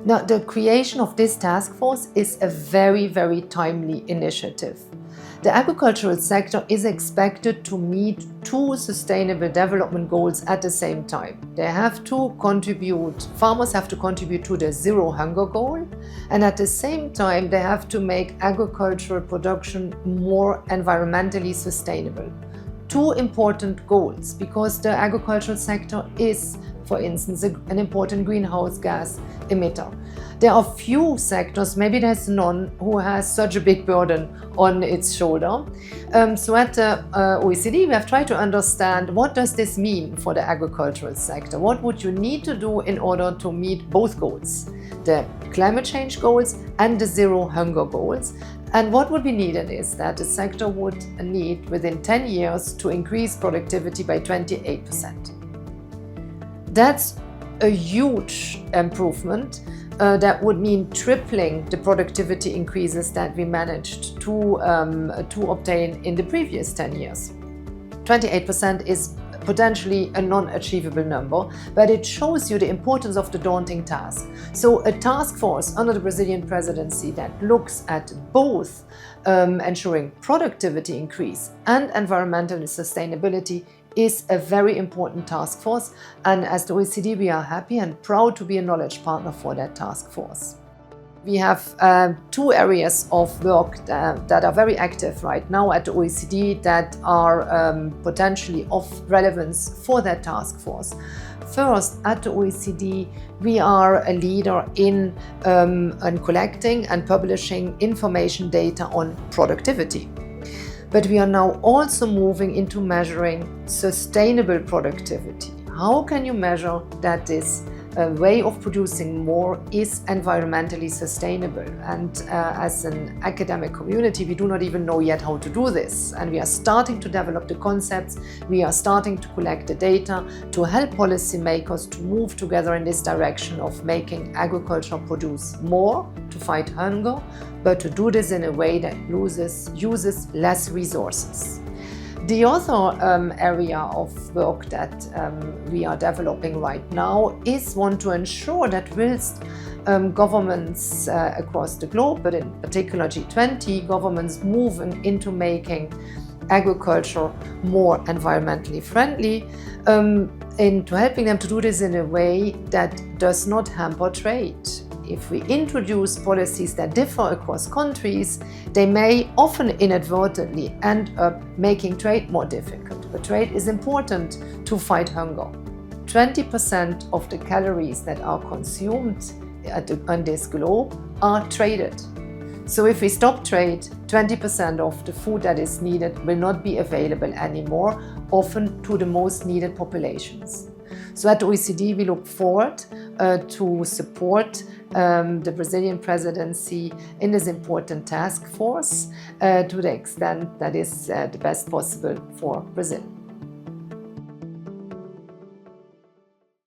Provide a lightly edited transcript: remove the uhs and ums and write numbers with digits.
Now, the creation of this task force is a very, very timely initiative. The agricultural sector is expected to meet 2 sustainable development goals at the same time. Farmers have to contribute to the zero hunger goal, and at the same time they have to make agricultural production more environmentally sustainable. 2 important goals, because the agricultural sector is, for instance, an important greenhouse gas emitter. There are few sectors, maybe there's none, who has such a big burden on its shoulder. So at the OECD, we have tried to understand what does this mean for the agricultural sector? What would you need to do in order to meet both goals, the climate change goals and the zero hunger goals? And what would be needed is that the sector would need within 10 years to increase productivity by 28%. That's a huge improvement. That would mean tripling the productivity increases that we managed to obtain in the previous 10 years. 28% is potentially a non-achievable number, but it shows you the importance of the daunting task. So a task force under the Brazilian presidency that looks at both ensuring productivity increase and environmental sustainability is a very important task force, and as the OECD we are happy and proud to be a knowledge partner for that task force. We have 2 areas of work that are very active right now at the OECD that are potentially of relevance for that task force. First, at the OECD, we are a leader in collecting and publishing information data on productivity. But we are now also moving into measuring sustainable productivity. How can you measure that this way of producing more is environmentally sustainable? And as an academic community, we do not even know yet how to do this. And we are starting to develop the concepts. We are starting to collect the data to help policymakers to move together in this direction of making agriculture produce more to fight hunger, but to do this in a way that uses less resources. The other area of work that we are developing right now is one to ensure that whilst governments across the globe, but in particular G20 governments, move into making agriculture more environmentally friendly, into helping them to do this in a way that does not hamper trade. If we introduce policies that differ across countries, they may often inadvertently end up making trade more difficult. But trade is important to fight hunger. 20% of the calories that are consumed on this globe are traded. So if we stop trade, 20% of the food that is needed will not be available anymore, often to the most needed populations. So at the OECD, we look forward to support the Brazilian presidency in this important task force to the extent that is the best possible for Brazil.